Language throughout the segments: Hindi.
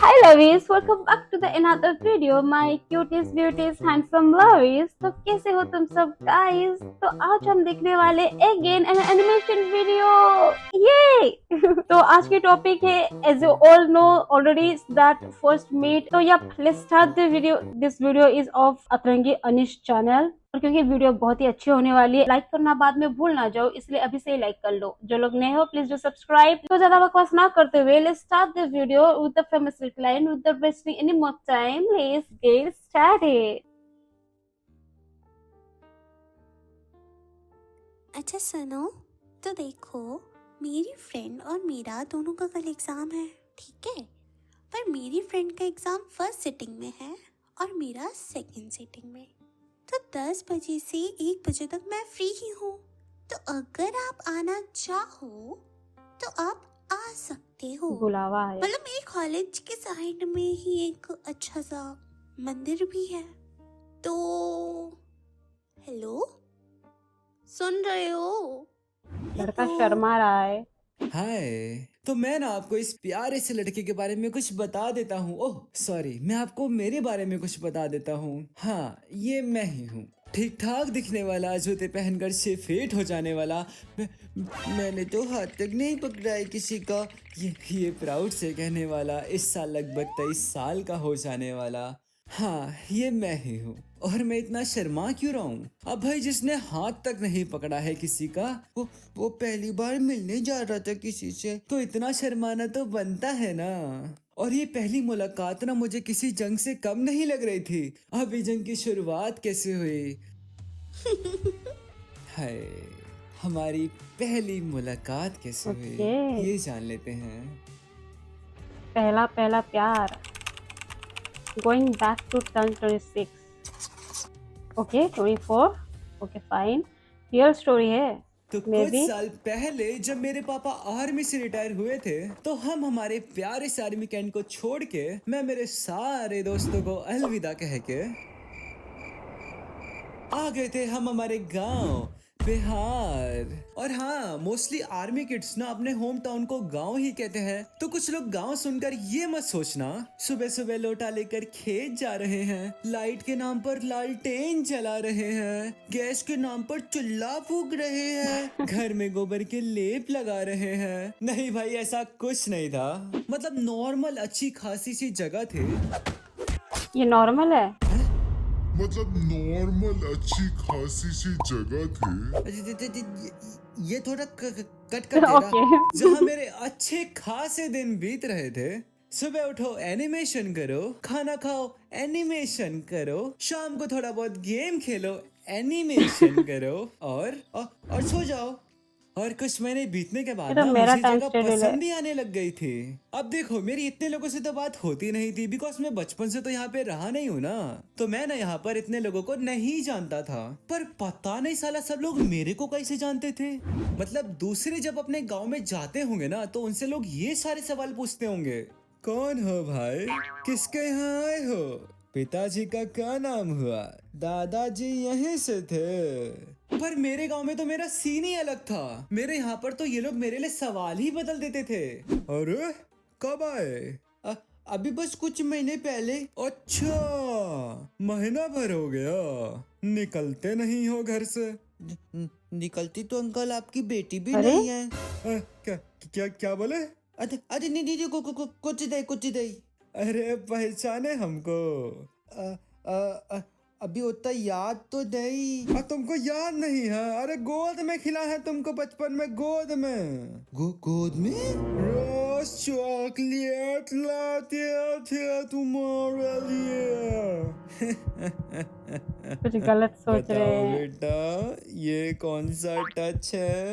Hi lovies, welcome back to the another video. My cutest, beauties, handsome lovies. तो कैसे हो तुम सब guys? तो आज हम देखने वाले again an animation video. ये तो आज की टॉपिक है as you all know already that first meet. तो let's start the video. This video is of अतरंगी अनिश channel. और क्योंकि वीडियो बहुत ही अच्छी होने वाली है, लाइक करना बाद में भूल ना जाओ, इसलिए अभी से ही लाइक कर लो। जो लोग नए हो प्लीज डू सब्सक्राइब। तो ज्यादा बकवास ना करते हुए let's start the video with the famous line with the wasting any more time, let's get started. अच्छा सुनो, तो देखो मेरी फ्रेंड और मेरा दोनों का कल एग्ज़ाम है, ठीक है। पर मेरी फ्रेंड का एग्ज़ाम फर्स्ट सिटिंग में है और मेरा सेकंड सिटिंग में। तो 10 बजे से 1 बजे तक मैं फ्री ही हूँ। तो अगर आप आना चाहो तो आप आ सकते हो। बुलावा है, मतलब मेरे कॉलेज के साइड में ही एक अच्छा सा मंदिर भी है। तो हेलो, सुन रहे हो? लड़का शर्मा रहा है। हाय, तो मैं ना आपको इस प्यारे से लड़के के बारे में कुछ बता देता हूँ। ओह सॉरी, मैं आपको मेरे बारे में कुछ बता देता हूँ। हाँ, ये मैं ही हूँ, ठीक ठाक दिखने वाला, जूते पहनकर से फिट हो जाने वाला। मैंने तो हाथ तक नहीं पकड़ा है किसी का, ये प्राउड से कहने वाला, इस साल लगभग 23 साल का हो जाने वाला। हाँ, ये मैं ही हूँ। और मैं इतना शर्मा क्यों रहा हूँ? अब भाई, जिसने हाथ तक नहीं पकड़ा है किसी का, वो पहली बार मिलने जा रहा था किसी से, तो इतना शर्माना तो बनता है ना। और ये पहली मुलाकात ना मुझे किसी जंग से कम नहीं लग रही थी। अब ये जंग की शुरुआत कैसे हुई? हाय, हमारी पहली मुलाकात कैसे हुई, Okay. ये जान लेते हैं। पहला पहला प्यार, going back to turn 26. Okay, 24. Okay, fine. Real story है। तो कुछ Maybe. साल पहले जब मेरे पापा आर्मी से रिटायर हुए थे, तो हम हमारे प्यारे से आर्मी कैंट को छोड़ के, मैं मेरे सारे दोस्तों को अलविदा कह के आ गए थे हम हमारे गांव बिहार। और हाँ, मोस्टली आर्मी किड्स ना अपने होम टाउन को गांव ही कहते हैं। तो कुछ लोग गांव सुनकर ये मत सोचना सुबह सुबह लोटा लेकर खेत जा रहे हैं, लाइट के नाम पर लालटेन जला रहे हैं, गैस के नाम पर चूल्हा फूक रहे हैं, घर में गोबर के लेप लगा रहे हैं। नहीं भाई, ऐसा कुछ नहीं था। मतलब नॉर्मल अच्छी खासी सी जगह थी। ये नॉर्मल है। मतलब नॉर्मल अच्छी खासी सी जगह थी। ये थोड़ा कट कर दे Okay. रहा, जहाँ मेरे अच्छे खासे दिन बीत रहे थे। सुबह उठो एनिमेशन करो, खाना खाओ एनिमेशन करो, शाम को थोड़ा बहुत गेम खेलो एनिमेशन करो, और सो जाओ। और कुछ महीने बीतने के बाद ये तो ना मेरा मुझे time जगह schedule है। पसंद ही आने लग गई थी। अब देखो, मेरी इतने लोगों से तो बात होती नहीं थी, बिकॉज मैं बचपन से तो यहाँ पे रहा नहीं हूँ ना। तो मैं ना यहाँ पर इतने लोगों को नहीं जानता था। पर पता नहीं साला सब लोग मेरे को कैसे जानते थे। मतलब दूसरे जब अपने गाँव में जाते होंगे ना, तो उनसे लोग ये सारे सवाल पूछते होंगे, कौन हो भाई, किसके यहाँ आए हो, पिताजी का क्या नाम हुआ, दादाजी यहीं से थे। पर मेरे गांव में तो मेरा सीन ही अलग था। मेरे यहाँ पर तो ये लोग मेरे लिए सवाल ही बदल देते थे। अरे कब आए? अभी बस कुछ महीने पहले। अच्छा, महीना भर हो गया, निकलते नहीं हो घर से? निकलती तो अंकल आपकी बेटी भी अरे? नहीं है। क्या क्या क्या बोले? अरे अरे नहीं दीदी, कुछ दे। अरे पहचाने हमको? अभी उतना याद तो नहीं। तुमको याद नहीं है? अरे गोद में खिला है तुमको बचपन में, गोद में। गोद में रोज चॉकलेट लाते थे तुम्हारे लिए। कुछ गलत सोच रहे बताओ हैं। बेटा, ये कौन सा टच है?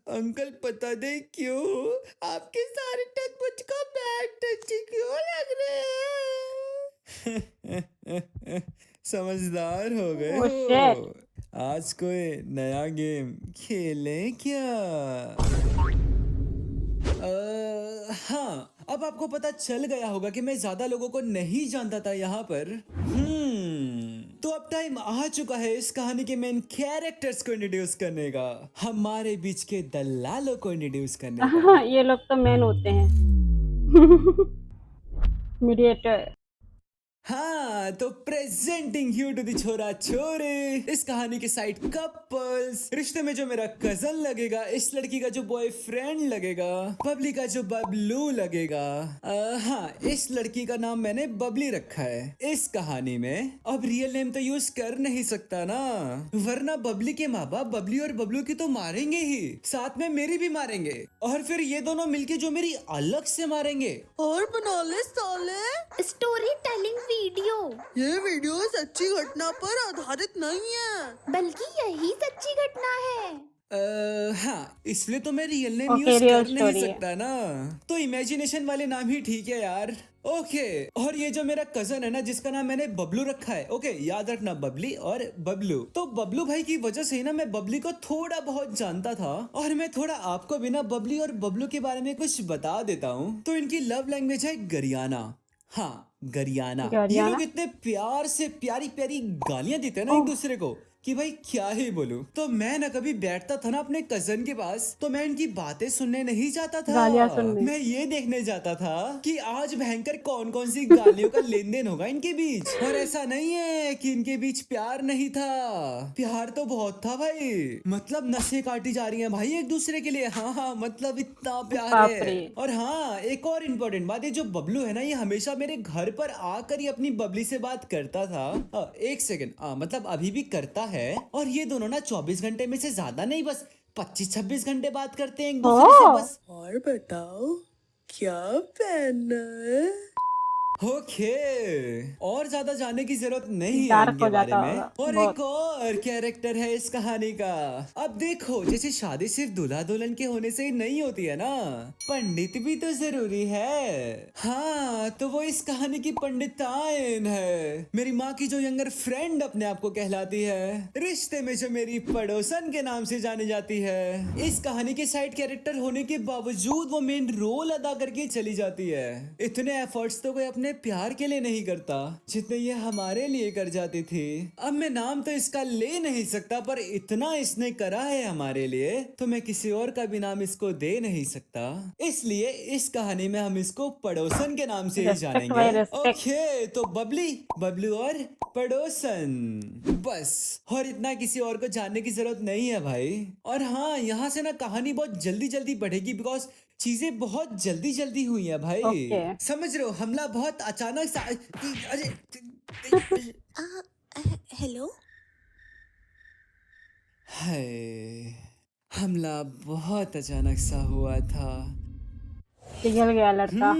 अंकल पता नहीं क्यों आपके सारे टच मुझको बैड टच क्यों लग रहे हैं? समझदार हो गए Oh, हो। shit. आज कोई नया गेम खेलें क्या? हाँ, अब आपको पता चल गया होगा कि मैं ज्यादा लोगों को नहीं जानता था यहाँ पर। तो अब टाइम आ चुका है इस कहानी के मेन कैरेक्टर्स को इंट्रोड्यूस करने का, हमारे बीच के दलालों को इंट्रोड्यूस करने का। ये लोग तो मैन होते हैं। मीडिएटर। हाँ, तो प्रेजेंटिंग यू टू द छोरा छोरे, इस कहानी के साइड कपल्स, रिश्ते में जो मेरा कजन लगेगा, इस लड़की का जो बॉयफ्रेंड लगेगा, बबली का जो बबलू लगेगा। हाँ, इस लड़की का नाम मैंने बबली रखा है इस कहानी में। अब रियल नेम तो यूज कर नहीं सकता ना, वरना बबली के माँ बाप बबली और बबलू की तो मारेंगे ही, साथ में मेरी भी मारेंगे, और फिर ये दोनों मिलके जो मेरी अलग से मारेंगे। और बना ले साले स्टोरी टेलिंग वीडियो, ये वीडियो सच्ची घटना पर आधारित नहीं है। बल्कि यही सच्ची घटना है। हाँ, इसलिए तो मैं real name Okay, use real कर नहीं story है। सकता ना, तो इमेजिनेशन वाले नाम ही ठीक है यार। ओके, और ये जो मेरा कजन है ना, जिसका नाम मैंने बबलू रखा है, ओके याद रखना, बबली और बबलू। तो बबलू भाई की वजह से ही ना मैं बबली को थोड़ा बहुत जानता था, और मैं थोड़ा आपको भी ना बबली और बबलू के बारे में कुछ बता देता हूँ। तो इनकी लव लैंग्वेज है गरियाना। हाँ, गरियाना। ये गरियाना? लोग इतने प्यार से प्यारी प्यारी गालियां देते हैं ना एक दूसरे को कि भाई क्या ही बोलूं। तो मैं ना कभी बैठता था ना अपने कजन के पास, तो मैं इनकी बातें सुनने नहीं जाता था, गालियां सुनने। मैं ये देखने जाता था कि आज भयंकर कौन कौन सी गालियों का लेन देन होगा इनके बीच। और ऐसा नहीं है कि इनके बीच प्यार नहीं था, प्यार तो बहुत था भाई, मतलब नसें काटी जा रही हैं भाई एक दूसरे के लिए। हाँ हाँ, मतलब इतना प्यार बाप है। रे। और हाँ, एक और इम्पोर्टेंट बात, ये जो बबलू है ना, ये हमेशा मेरे घर पर आकर ही अपनी बबली से बात करता था। एक सेकंड, मतलब अभी भी करता है। और ये दोनों ना 24 घंटे में से ज्यादा नहीं, बस 25-26 घंटे बात करते हैं एक दूसरे से बस। और बताओ क्या पहनना है? ओके, और ज्यादा जानने की जरूरत नहीं है डार्क इनके हो बारे जाता में। होगा और बहुत। एक और कैरेक्टर है इस कहानी का। अब देखो, जैसे शादी सिर्फ दूल्हा दुल्हन के होने से ही नहीं होती है ना, पंडित भी तो जरूरी है। हाँ, तो वो इस कहानी की पंडिताइन है, मेरी माँ की जो यंगर फ्रेंड अपने आप को कहलाती है, रिश्ते में जो मेरी पड़ोसन के नाम से जानी जाती है। इस कहानी के साइड कैरेक्टर होने के बावजूद वो मेन रोल अदा करके चली जाती है। इतने एफर्ट्स तो कोई अपने प्यार के लिए नहीं करता जितने ये हमारे लिए कर जाती थी। अब मैं नाम तो इसका ले नहीं सकता, पर इतना इसने करा है हमारे लिए, तो मैं किसी और का भी नाम इसको दे नहीं सकता। इसलिए इस कहानी में हम इसको पड़ोसन के नाम से ही Respect जानेंगे। भाई, respect। ओके, तो बबली, बबलू और पड़ोसन, बस। और इतना किसी और को जानने की जरूरत नहीं है भाई। और हाँ, यहाँ से ना कहानी बहुत जल्दी जल्दी बढ़ेगी, बिकॉज चीजें बहुत जल्दी जल्दी हुई है भाई। ओके। समझ रहे हो, हमला बहुत अचानक सा। अरे हेलो, हाय, हमला बहुत अचानक सा हुआ था। पिघल गया लड़का।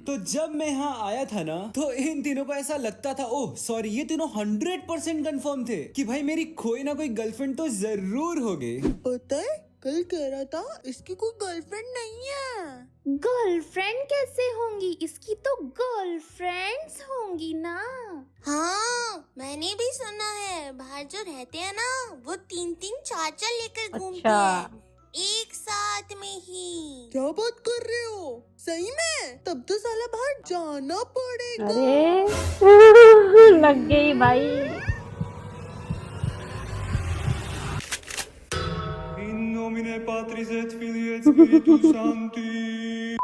तो जब मैं यहाँ आया था ना, तो इन तीनों को ऐसा लगता था, ओह सॉरी, ये तीनों 100% कंफर्म थे कि भाई मेरी कोई ना कोई गर्लफ्रेंड तो जरूर होगी। पता है, कल कह रहा था इसकी कोई गर्लफ्रेंड नहीं है। गर्लफ्रेंड कैसे होंगी? इसकी तो गर्लफ्रेंड्स होंगी ना। हाँ, मैंने भी सुना है, बाहर जो रहते हैं ना, वो 3-3 4-4 लेकर घूमते अच्छा। हैं एक साथ में ही। क्या बात कर रहे हो? सही में? तब तो साला बाहर जाना पड़ेगा। अरे लग गई भाई। In nomine Patris et Filii et Spiritus Sancti।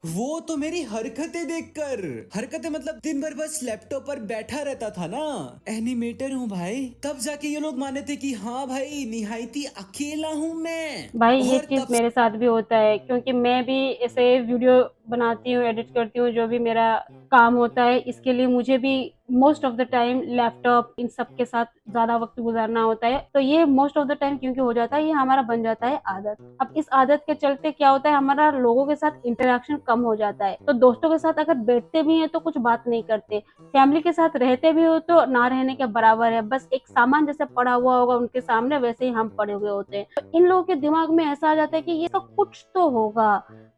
वो तो मेरी हरकतें देखकर, हरकतें मतलब दिन भर बस लैपटॉप पर बैठा रहता था ना, एनिमेटर हूँ भाई, तब जाके ये लोग माने थे कि हाँ भाई निहायती अकेला हूँ मैं। भाई ये और चीज तब मेरे साथ भी होता है, क्योंकि मैं भी ऐसे वीडियो बनाती हूँ, एडिट करती हूँ, जो भी मेरा काम होता है, इसके लिए मुझे भी most of the time laptop इन सब के साथ ज्यादा वक्त गुजारना होता है। तो ये मोस्ट ऑफ द टाइम क्योंकि हो जाता है, ये हमारा बन जाता है आदत। अब इस आदत के चलते क्या होता है, हमारा लोगों के साथ इंटरेक्शन कम हो जाता है। तो दोस्तों के साथ अगर बैठते भी हैं तो कुछ बात नहीं करते, फैमिली के साथ रहते भी हो तो ना रहने के बराबर है, बस एक सामान जैसे पड़ा हुआ होगा उनके सामने, वैसे ही हम पड़े हुए होते हैं। तो इन लोगों के दिमाग में ऐसा आ जाता है कि ये तो कुछ तो होगा,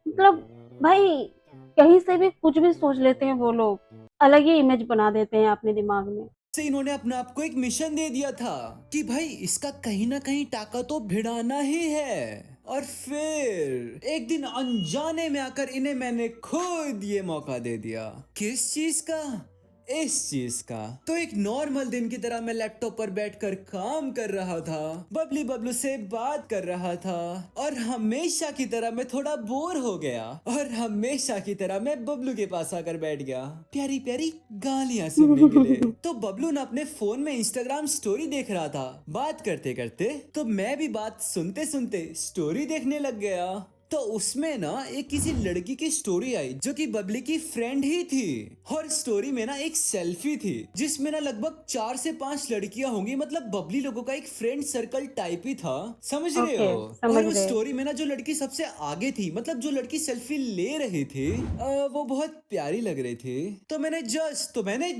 मतलब भाई कहीं से भी कुछ भी सोच लेते हैं वो लोग, अलग ही इमेज बना देते हैं अपने दिमाग में। से इन्होंने अपने आप को एक मिशन दे दिया था कि भाई इसका कहीं ना कहीं टाका तो भिड़ाना ही है। और फिर एक दिन अनजाने में आकर इन्हें मैंने खुद ये मौका दे दिया। किस चीज का? इस चीज का। तो एक नॉर्मल दिन की तरह मैं लैपटॉप पर बैठकर काम कर रहा था, बबली बबलू से बात कर रहा था, और हमेशा की तरह मैं थोड़ा बोर हो गया और हमेशा की तरह मैं बबलू के पास आकर बैठ गया प्यारी प्यारी गालियां सुनने के लिए। तो बबलू ना अपने फोन में इंस्टाग्राम स्टोरी देख रहा था बात करते करते, तो मैं भी बात सुनते सुनते स्टोरी देखने लग गया। तो उसमें ना एक किसी लड़की की स्टोरी आई जो कि बबली की फ्रेंड ही थी, और स्टोरी में ना एक सेल्फी थी जिसमें ना लगभग 4 से 5 लड़कियां होंगी, मतलब बबली लोगों का एक फ्रेंड सर्कल टाइप ही था, समझ रहे Okay, हो। समझ और उस गए। स्टोरी में ना जो लड़की सबसे आगे थी, मतलब जो लड़की सेल्फी ले रही थी, वो बहुत प्यारी लग रही थी। तो मैंने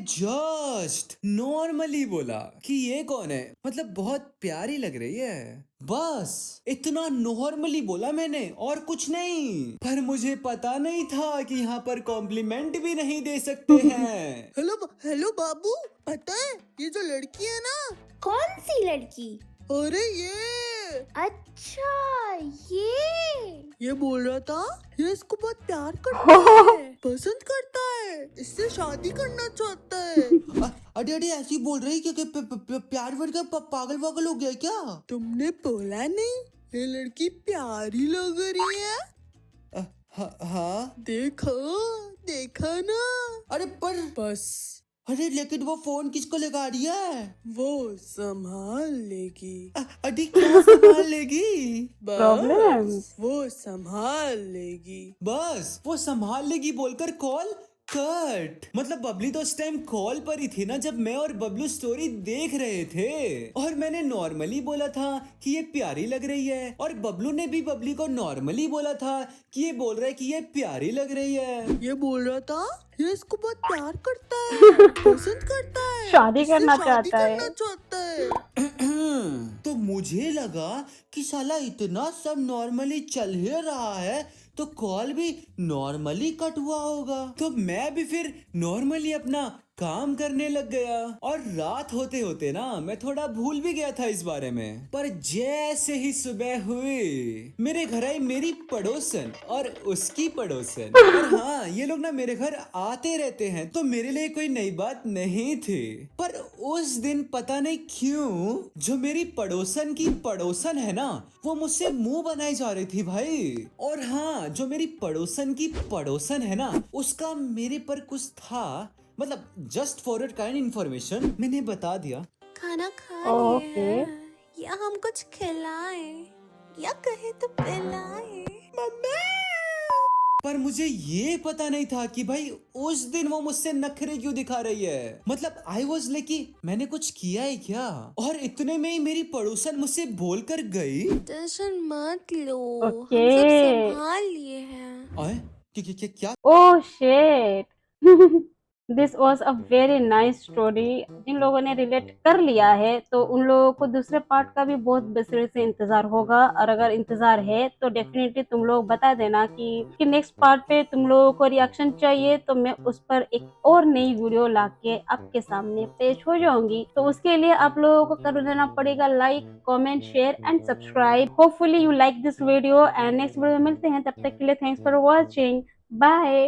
जस्ट नॉर्मली बोला कि ये कौन है, मतलब बहुत प्यारी लग रही है, बस इतना नॉर्मली बोला मैंने और कुछ नहीं। पर मुझे पता नहीं था कि यहाँ पर कॉम्प्लीमेंट भी नहीं दे सकते हैं। हेलो बाबू, पता है ये जो लड़की है ना, कौन सी लड़की? अरे ये अच्छा, ये बोल रहा था ये इसको बहुत प्यार करता है, पसंद करता है, इससे शादी करना चाहता है। अरे अरे ऐसी बोल रही क्या प्यार वर्ड का पागल वागल हो गया क्या? तुमने बोला नहीं ये लड़की प्यारी लग रही है? हाँ। देखा ना। अरे पर बस अरे लेकिन वो फोन किसको लगा रही है? वो संभाल लेगी। अरे क्या संभाल लेगी? Problem? वो संभाल लेगी। बस वो संभाल लेगी बोलकर कॉल कट। मतलब बबली तो उस टाइम कॉल पर ही थी ना जब मैं और बबलू स्टोरी देख रहे थे, और मैंने नॉर्मली बोला था कि ये प्यारी लग रही है, और बबलू ने भी बबली को नॉर्मली बोला था कि ये बोल रहा है कि ये प्यारी लग रही है। ये बोल रहा था ये इसको बहुत प्यार करता है, पसंद करता है, शादी इससे करना शादी चाहता है। करना चाहता है। तो मुझे लगा कि साला इतना सब नॉर्मली चल ही रहा है तो कॉल भी नॉर्मली कट हुआ होगा। तो मैं भी फिर नॉर्मली अपना काम करने लग गया, और रात होते होते ना मैं थोड़ा भूल भी गया था इस बारे में। पर जैसे ही सुबह हुई मेरे घर आई मेरी पड़ोसन और उसकी पड़ोसन, और हाँ ये लोग ना मेरे घर आते रहते हैं तो मेरे लिए कोई नई बात नहीं थी। पर उस दिन पता नहीं क्यों जो मेरी पड़ोसन की पड़ोसन है ना वो मुझसे मुंह बनाई जा रही थी भाई। और हाँ जो मेरी पड़ोसन की पड़ोसन है ना उसका मेरे पर कुछ था, मतलब just for your kind information मैंने बता दिया। खाना खा ओके। लिए हैं, या हम कुछ खिलाएं या कहे तो पिलाएं। पर मुझे ये पता नहीं था कि भाई उस दिन वो मुझसे नखरे क्यों दिखा रही है। मतलब आई वॉज लाइक कि मैंने कुछ किया है क्या, और इतने में ही मेरी पड़ोसन मुझसे बोल कर गई, टेंशन मत लो, ओके। हम सब संभाल लिए हैं। आए क्या? Oh shit! This was a very nice story. जिन लोगों ने रिलेट कर लिया है तो उन लोगों को दूसरे पार्ट का भी बहुत बेसब्री से इंतजार होगा, और अगर इंतजार है तो डेफिनेटली तुम लोग बता देना कि नेक्स्ट पार्ट पे तुम लोगों को रिएक्शन चाहिए, तो मैं उस पर एक और नई वीडियो लाके आपके सामने पेश हो जाऊंगी। तो उसके लिए आप लोगों को कर देना पड़ेगा like, comment, share and subscribe. Hopefully you like this video, and next video में मिलते हैं, तब तक के लिए थैंक्स फॉर वॉचिंग, बाय।